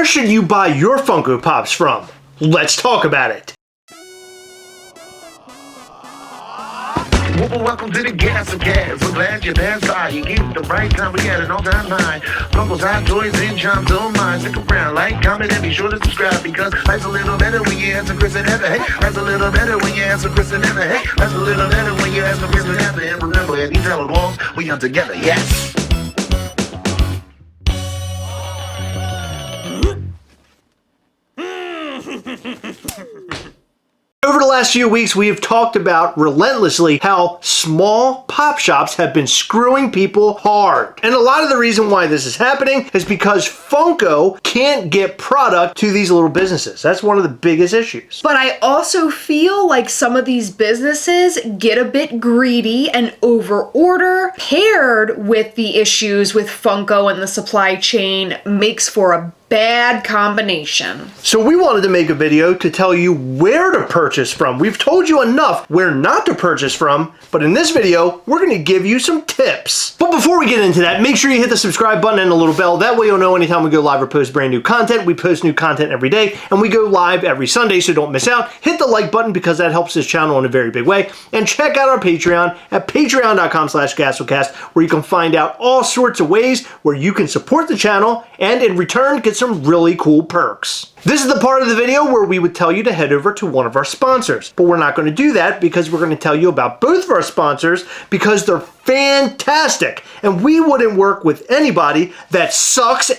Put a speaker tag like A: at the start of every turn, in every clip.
A: where should you buy your Funko Pops from? Let's talk about it.
B: Welcome to the Gastlecast. We're glad you're there. You get the right time. We had an all-time high. Funko's hot toys and charms on mine. Stick around, like, comment, and be sure to subscribe because life's a little better when you answer Chris and Heather. Hey, life's a little better when you answer Chris and Heather. Hey, life's a little better when you answer Chris and Heather. And remember, at these hallowed walls, we are together. Yes.
A: Over the last few weeks, we have talked about relentlessly how small pop shops have been screwing people hard. And a lot of the reason why this is happening is because Funko can't get product to these little businesses. That's one of the biggest issues.
C: But I also feel like some of these businesses get a bit greedy and overorder, paired with the issues with Funko and the supply chain makes for a bad combination.
A: So we wanted to make a video to tell you where to purchase from. We've told you enough where not to purchase from, but in this video, we're going to give you some tips. But before we get into that, make sure you hit the subscribe button and the little bell. That way you'll know anytime we go live or post brand new content. We post new content every day, and we go live every Sunday, so don't miss out. Hit the like button because that helps this channel in a very big way. And check out our Patreon at patreon.com/Gastlecast, where you can find out all sorts of ways where you can support the channel and in return get some really cool perks. This is the part of the video where we would tell you to head over to one of our sponsors, but we're not going to do that because we're going to tell you about both of our sponsors because they're fantastic and we wouldn't work with anybody that sucks.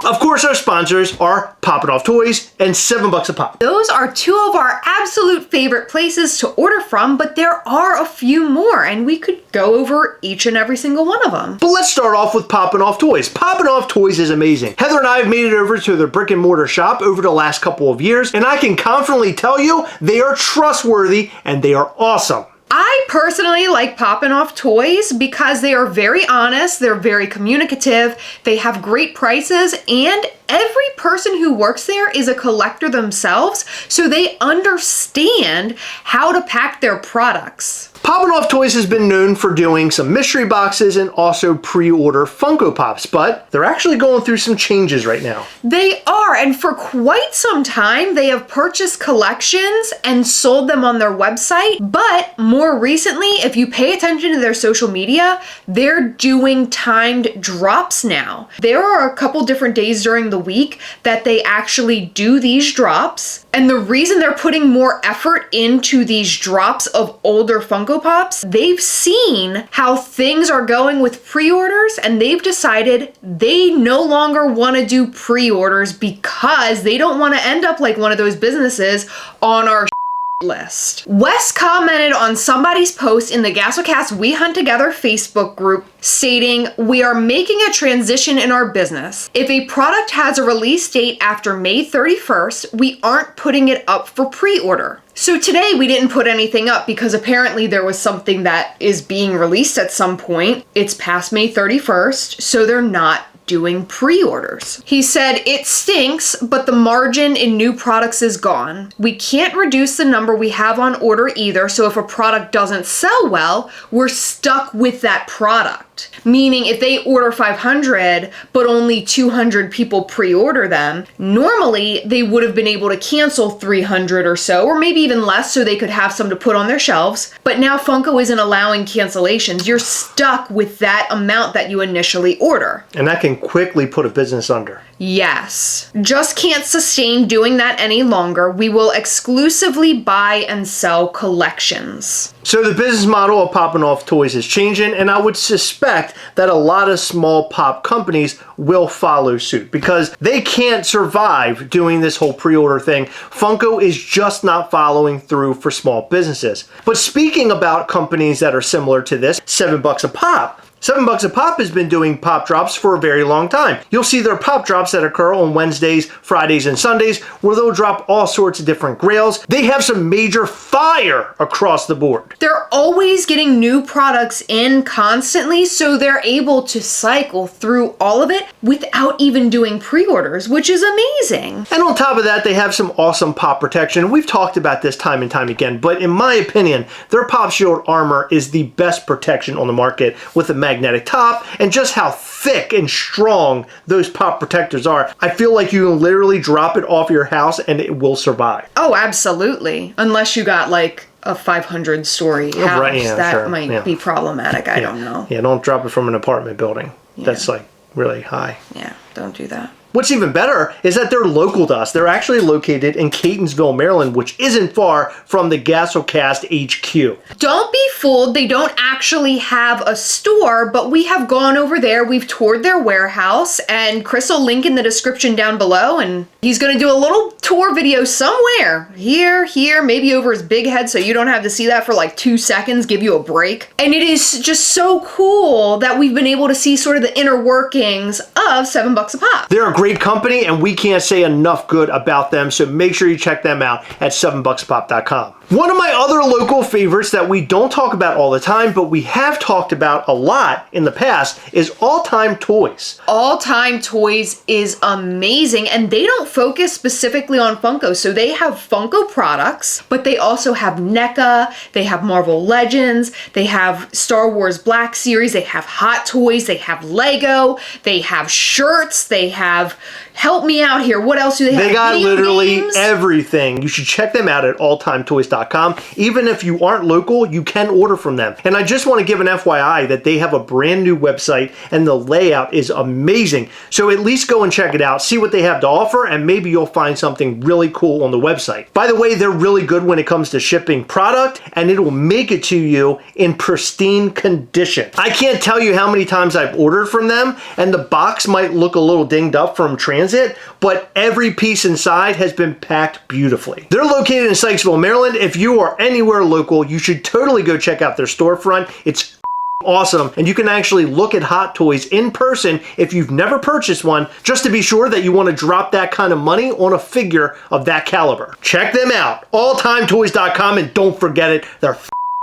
A: Of course, our sponsors are Poppin' Off Toys and $7 a pop.
C: Those are two of our absolute favorite places to order from, but there are a few more, and we could go over each and every single one of them.
A: But let's start off with Poppin' Off Toys. Poppin' Off Toys is amazing. Heather and I have made it over to their brick and mortar shop over the last couple of years, and I can confidently tell you they are trustworthy and they are awesome.
C: I personally like Poppin' Off Toys because they are very honest, they're very communicative, they have great prices, and every person who works there is a collector themselves, so they understand how to pack their products.
A: Poppin' Off Toys has been known for doing some mystery boxes and also pre-order Funko Pops, but they're actually going through some changes right now.
C: They are, and for quite some time they have purchased collections and sold them on their website, but more recently, if you pay attention to their social media, they're doing timed drops now. There are a couple different days during the week that they actually do these drops, and the reason they're putting more effort into these drops of older Funko Pops, they've seen how things are going with pre-orders and they've decided they no longer want to do pre-orders because they don't want to end up like one of those businesses on our list. Wes commented on somebody's post in the Gastlecast We Hunt Together Facebook group stating, "We are making a transition in our business. If a product has a release date after May 31st, we aren't putting it up for pre-order." So today we didn't put anything up because apparently there was something that is being released at some point. It's past May 31st, so they're not doing pre-orders. He said, "It stinks, but the margin in new products is gone. We can't reduce the number we have on order either, so if a product doesn't sell well, we're stuck with that product." Meaning if they order 500, but only 200 people pre-order them, normally they would have been able to cancel 300 or so, or maybe even less so they could have some to put on their shelves. But now Funko isn't allowing cancellations. You're stuck with that amount that you initially order.
A: And that can quickly put a business under.
C: Yes. Just can't sustain doing that any longer. We will exclusively buy and sell collections.
A: So the business model of Poppin' Off Toys is changing, and I would suspect that a lot of small pop companies will follow suit because they can't survive doing this whole pre-order thing. Funko is just not following through for small businesses. But speaking about companies that are similar to this, $7 a pop. $7 a pop has been doing pop drops for a very long time. You'll see their pop drops that occur on Wednesdays, Fridays, and Sundays where they'll drop all sorts of different grails. They have some major fire across the board.
C: They're always getting new products in constantly, so they're able to cycle through all of it without even doing pre-orders, which is amazing.
A: And on top of that, they have some awesome pop protection. We've talked about this time and time again, but in my opinion, their Pop Shield armor is the best protection on the market with a magnetic top, and just how thick and strong those pop protectors are. I feel like you can literally drop it off your house and it will survive.
C: Oh, absolutely. Unless you got like a 500-story house.
A: Right, yeah,
C: that
A: sure,
C: might
A: yeah.
C: be problematic. I don't know.
A: Yeah, don't drop it from an apartment building.
C: Yeah.
A: That's like really high.
C: Yeah, don't do that.
A: What's even better is that they're local to us. They're actually located in Catonsville, Maryland, which isn't far from the Gastlecast HQ.
C: Don't be fooled. They don't actually have a store, but we have gone over there. We've toured their warehouse, and Chris will link in the description down below, and he's going to do a little tour video somewhere. Here, maybe over his big head so you don't have to see that for like 2 seconds, give you a break. And it is just so cool that we've been able to see sort of the inner workings of $7 a pop.
A: They're a great company, and we can't say enough good about them, so make sure you check them out at 7buckspop.com. One of my other local favorites that we don't talk about all the time, but we have talked about a lot in the past, is All Time Toys.
C: All Time Toys is amazing, and they don't focus specifically on Funko. So they have Funko products, but they also have NECA, they have Marvel Legends, they have Star Wars Black Series, they have Hot Toys, they have Lego, they have shirts, they have, help me out here, what else do they have?
A: They got
C: Video
A: literally
C: games?
A: everything. You should check them out at alltimetoys.com. Even if you aren't local, you can order from them. And I just want to give an FYI that they have a brand new website and the layout is amazing. So at least go and check it out, see what they have to offer, and maybe you'll find something really cool on the website. By the way, they're really good when it comes to shipping product, and it will make it to you in pristine condition. I can't tell you how many times I've ordered from them, and the box might look a little dinged up from transit, but every piece inside has been packed beautifully. They're located in Sykesville, Maryland. If you are anywhere local, you should totally go check out their storefront. It's awesome, and you can actually look at Hot Toys in person if you've never purchased one, just to be sure that you want to drop that kind of money on a figure of that caliber. Check them out, alltimetoys.com, and don't forget it, they're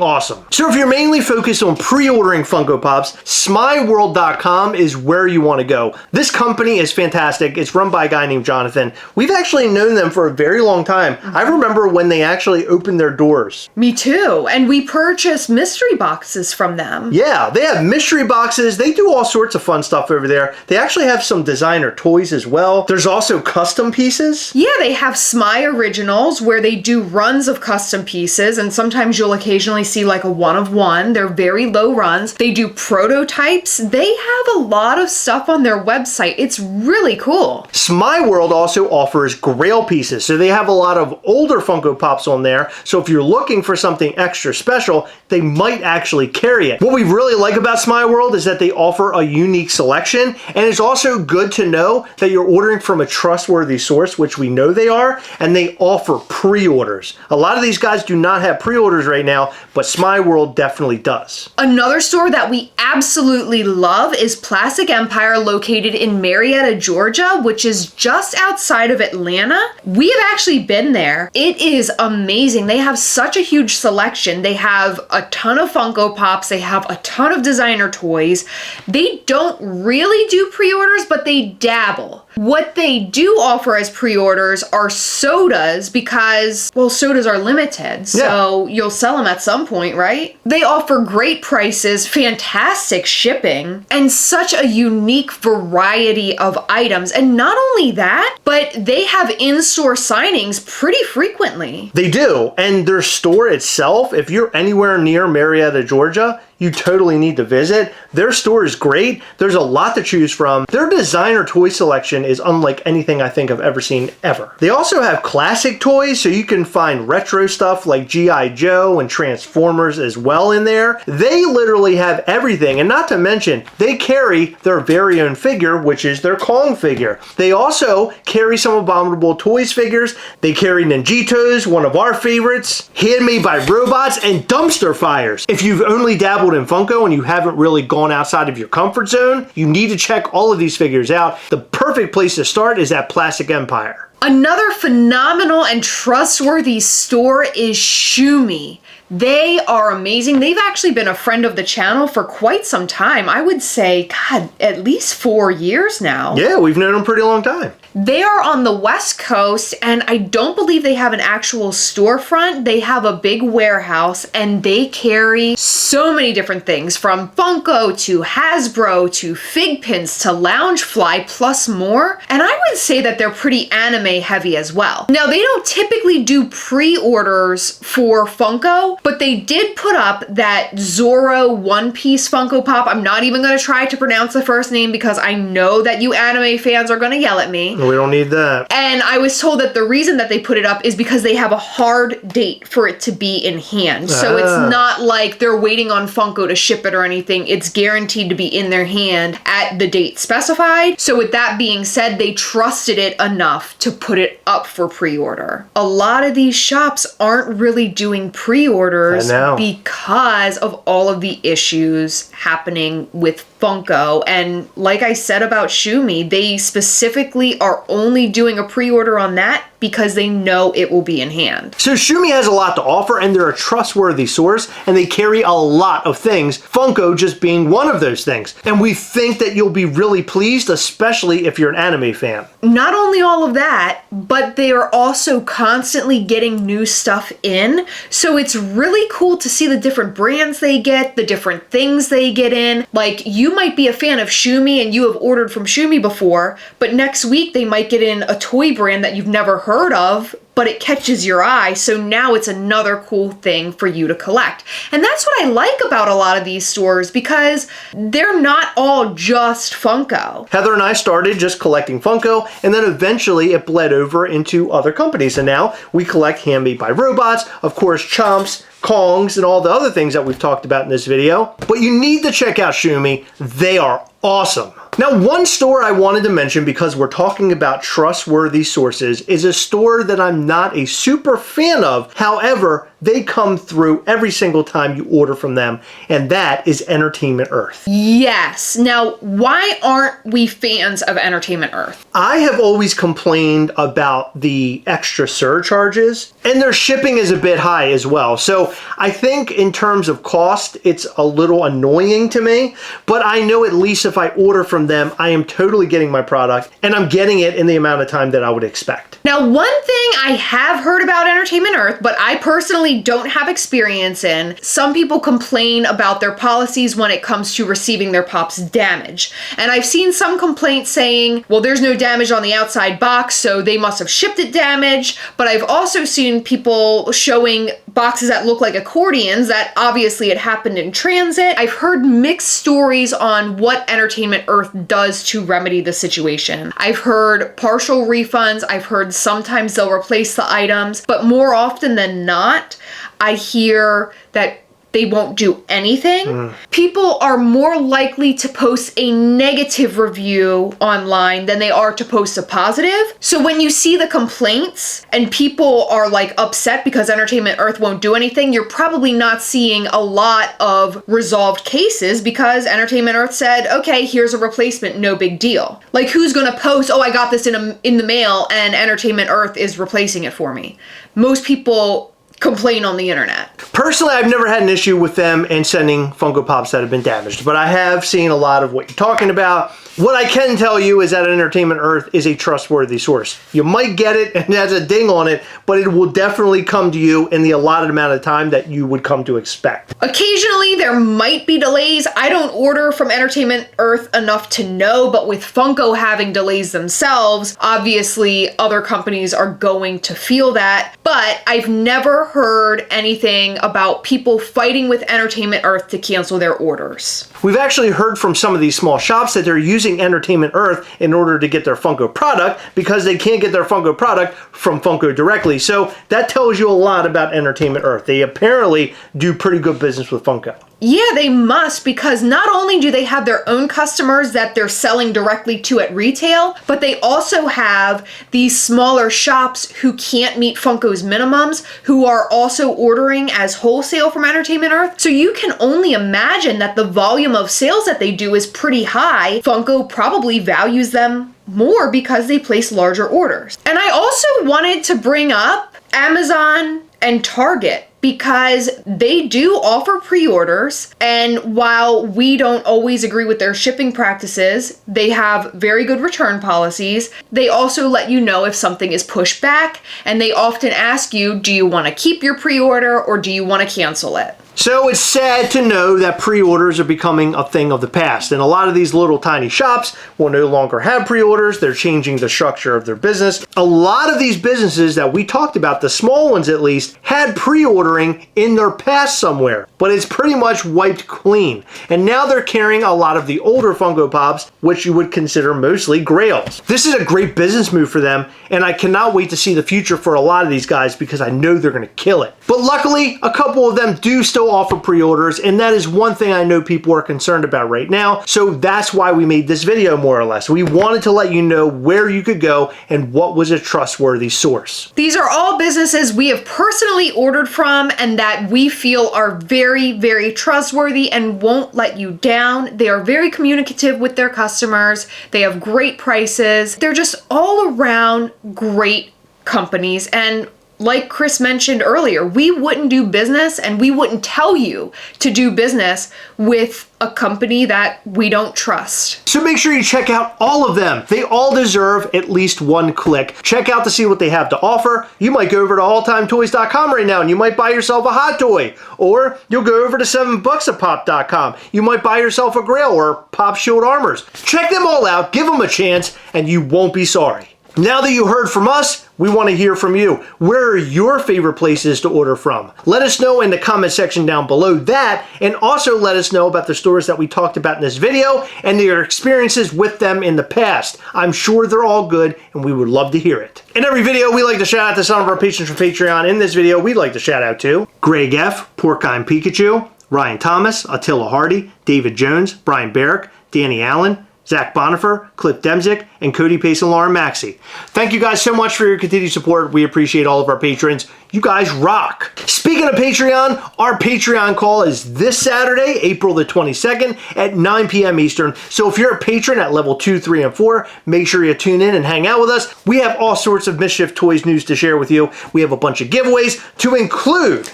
A: awesome. So if you're mainly focused on pre-ordering Funko Pops, smyworld.com is where you want to go. This company is fantastic. It's run by a guy named Jonathan. We've actually known them for a very long time. I remember when they actually opened their doors.
C: Me too, and we purchased mystery boxes from them.
A: Yeah, they have mystery boxes. They do all sorts of fun stuff over there. They actually have some designer toys as well. There's also custom pieces.
C: Yeah, they have Smyr Originals where they do runs of custom pieces, and sometimes you'll occasionally see like a one of one. They're very low runs. They do prototypes. They have a lot of stuff on their website. It's really cool.
A: Smyr World also offers grail pieces, so they have a lot of older Funko Pops on there. So if you're looking for something extra special, they might actually carry it. What we really like about Smyr World is that they offer a unique selection, and it's also good to know that you're ordering from a trustworthy source, which we know they are, and they offer pre-orders. A lot of these guys do not have pre-orders right now, but Smyr World definitely does.
C: Another store that we absolutely love is Plastic Empire, located in Marietta, Georgia, which is just outside of Atlanta. We have actually been there. It is amazing. They have such a huge selection. They have a ton of Funko Pops. They have a ton of designer toys. They don't really do pre-orders, but they dabble. What they do offer as pre-orders are sodas because, well, sodas are limited, so you'll sell them at some point, right? They offer great prices, fantastic shipping, and such a unique variety of items. And not only that, but they have in-store signings pretty frequently.
A: They do, and their store itself, if you're anywhere near Marietta, Georgia, you totally need to visit. Their store is great. There's a lot to choose from. Their designer toy selection is unlike anything I think I've ever seen ever. They also have classic toys, so you can find retro stuff like G.I. Joe and Transformers as well in there. They literally have everything, and not to mention, they carry their very own figure, which is their Kong figure. They also carry some Abominable Toys figures. They carry Ninjitos, one of our favorites, handmade by robots, and dumpster fires. If you've only dabbled in Funko and you haven't really gone outside of your comfort zone, you need to check all of these figures out. The perfect place to start is at Plastic Empire.
C: Another phenomenal and trustworthy store is Shumi. They are amazing. They've actually been a friend of the channel for quite some time. I would say, God, at least 4 years now.
A: Yeah, we've known them a pretty long time.
C: They are on the West Coast, and I don't believe they have an actual storefront. They have a big warehouse, and they carry so many different things, from Funko to Hasbro to Fig Pins to Loungefly, plus more. And I would say that they're pretty anime heavy as well. Now, they don't typically do pre-orders for Funko, but they did put up that Zoro One Piece Funko Pop. I'm not even going to try to pronounce the first name because I know that you anime fans are going to yell at me.
A: We don't need that.
C: And I was told that the reason that they put it up is because they have a hard date for it to be in hand. So it's not like they're waiting on Funko to ship it or anything. It's guaranteed to be in their hand at the date specified. So with that being said, they trusted it enough to put it up for pre-order. A lot of these shops aren't really doing pre-orders because of all of the issues happening with Funko. And like I said about Shumi, they specifically are only doing a pre-order on that because they know it will be in hand.
A: So Shumi has a lot to offer, and they're a trustworthy source, and they carry a lot of things, Funko just being one of those things. And we think that you'll be really pleased, especially if you're an anime fan.
C: Not only all of that, but they are also constantly getting new stuff in. So it's really cool to see the different brands they get, the different things they get in. Like, you might be a fan of Shumi and you have ordered from Shumi before, but next week they might get in a toy brand that you've never heard of, but it catches your eye, so now it's another cool thing for you to collect. And that's what I like about a lot of these stores, because they're not all just Funko.
A: Heather and I started just collecting Funko, and then eventually it bled over into other companies, and now we collect Handmade by Robots, of course Chomps, Kongs, and all the other things that we've talked about in this video. But you need to check out Shumi. They are awesome. Now, one store I wanted to mention, because we're talking about trustworthy sources, is a store that I'm not a super fan of. However, they come through every single time you order from them, and that is Entertainment Earth.
C: Yes. Now, why aren't we fans of Entertainment Earth?
A: I have always complained about the extra surcharges, and their shipping is a bit high as well. So I think in terms of cost, it's a little annoying to me, but I know at least if I order from them, I am totally getting my product, and I'm getting it in the amount of time that I would expect.
C: Now, one thing I have heard about Entertainment Earth, but I personally don't have experience in, some people complain about their policies when it comes to receiving their pops damaged. And I've seen some complaints saying, well, there's no damage on the outside box, so they must have shipped it damaged. But I've also seen people showing boxes that look like accordions that obviously it happened in transit. I've heard mixed stories on what Entertainment Earth does to remedy the situation. I've heard partial refunds. I've heard sometimes they'll replace the items, but more often than not, I hear that they won't do anything. People are more likely to post a negative review online than they are to post a positive. So when you see the complaints and people are like upset because Entertainment Earth won't do anything, you're probably not seeing a lot of resolved cases because Entertainment Earth said, okay, here's a replacement, no big deal. Like, who's gonna post, oh, I got this in the mail and Entertainment Earth is replacing it for me? Most people complain on the internet.
A: Personally, I've never had an issue with them and sending Funko Pops that have been damaged, but I have seen a lot of what you're talking about. What I can tell you is that Entertainment Earth is a trustworthy source. You might get it and it has a ding on it, but it will definitely come to you in the allotted amount of time that you would come to expect.
C: Occasionally, there might be delays. I don't order from Entertainment Earth enough to know, but with Funko having delays themselves, obviously other companies are going to feel that. But I've never heard anything about people fighting with Entertainment Earth to cancel their orders.
A: We've actually heard from some of these small shops that they're using Entertainment Earth in order to get their Funko product because they can't get their Funko product from Funko directly. So that tells you a lot about Entertainment Earth. They apparently do pretty good business with Funko.
C: Yeah, they must, because not only do they have their own customers that they're selling directly to at retail, but they also have these smaller shops who can't meet Funko's minimums, who are also ordering as wholesale from Entertainment Earth. So you can only imagine that the volume of sales that they do is pretty high. Funko probably values them more because they place larger orders. And I also wanted to bring up Amazon and Target. because they do offer pre-orders, and while we don't always agree with their shipping practices, they have very good return policies. They also let you know if something is pushed back, and they often ask you, do you want to keep your pre-order or do you want to cancel it?
A: So it's sad to know that pre-orders are becoming a thing of the past, and a lot of these little tiny shops will no longer have pre-orders. They're changing the structure of their business. A lot of these businesses that we talked about, the small ones at least, had pre-ordering in their past somewhere, but it's pretty much wiped clean. And now they're carrying a lot of the older Funko Pops, which you would consider mostly grails. This is a great business move for them, and I cannot wait to see the future for a lot of these guys because I know they're going to kill it. But luckily, a couple of them do still offer pre-orders, and that is one thing I know people are concerned about right now. So that's why we made this video, more or less. We wanted to let you know where you could go and what was a trustworthy source.
C: These are all businesses we have personally ordered from and that we feel are very, very trustworthy and won't let you down. They are very communicative with their customers. They have great prices. They're just all around great companies, and like Chris mentioned earlier, we wouldn't do business and we wouldn't tell you to do business with a company that we don't trust.
A: So make sure you check out all of them. They all deserve at least one click. Check out to see what they have to offer. You might go over to alltimetoys.com right now and you might buy yourself a hot toy. Or you'll go over to $7bucksapop.com. You might buy yourself a Grail or Pop Shield Armors. Check them all out, give them a chance, and you won't be sorry. Now that you heard from us, we want to hear from you. Where are your favorite places to order from? Let us know in the comment section down below that, and also let us know about the stores that we talked about in this video and their experiences with them in the past. I'm sure they're all good, and we would love to hear it. In every video, we like to shout out to some of our patrons from Patreon. In this video, we'd like to shout out to Greg F., Porcine Pikachu, Ryan Thomas, Attila Hardy, David Jones, Brian Barrick, Danny Allen, Zach Bonifer, Cliff Demzik, and Cody Pace and Lauren Maxey. Thank you guys so much for your continued support. We appreciate all of our patrons. You guys rock. Speaking of Patreon, our Patreon call is this Saturday, April the 22nd at 9 p.m. Eastern. So if you're a patron at level 2, 3, and 4, make sure you tune in and hang out with us. We have all sorts of Mischief Toys news to share with you. We have a bunch of giveaways to include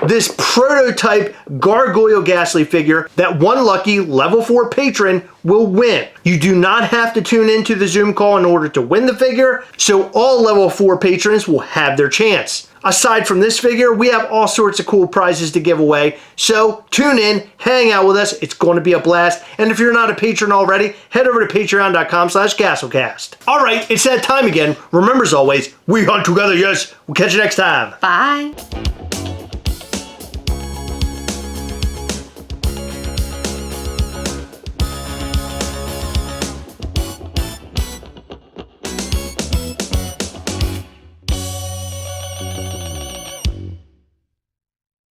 A: this prototype Gargoyle Ghastly figure that one lucky level 4 patron will win. You do not have to tune into the Zoom call in order to win the figure, so all level 4 patrons will have their chance. Aside from this figure, we have all sorts of cool prizes to give away, so tune in, hang out with us, it's going to be a blast, and if you're not a patron already, head over to patreon.com/Gastlecast. Alright, it's that time again. Remember as always, we hunt together, yes. We'll catch you next time.
C: Bye.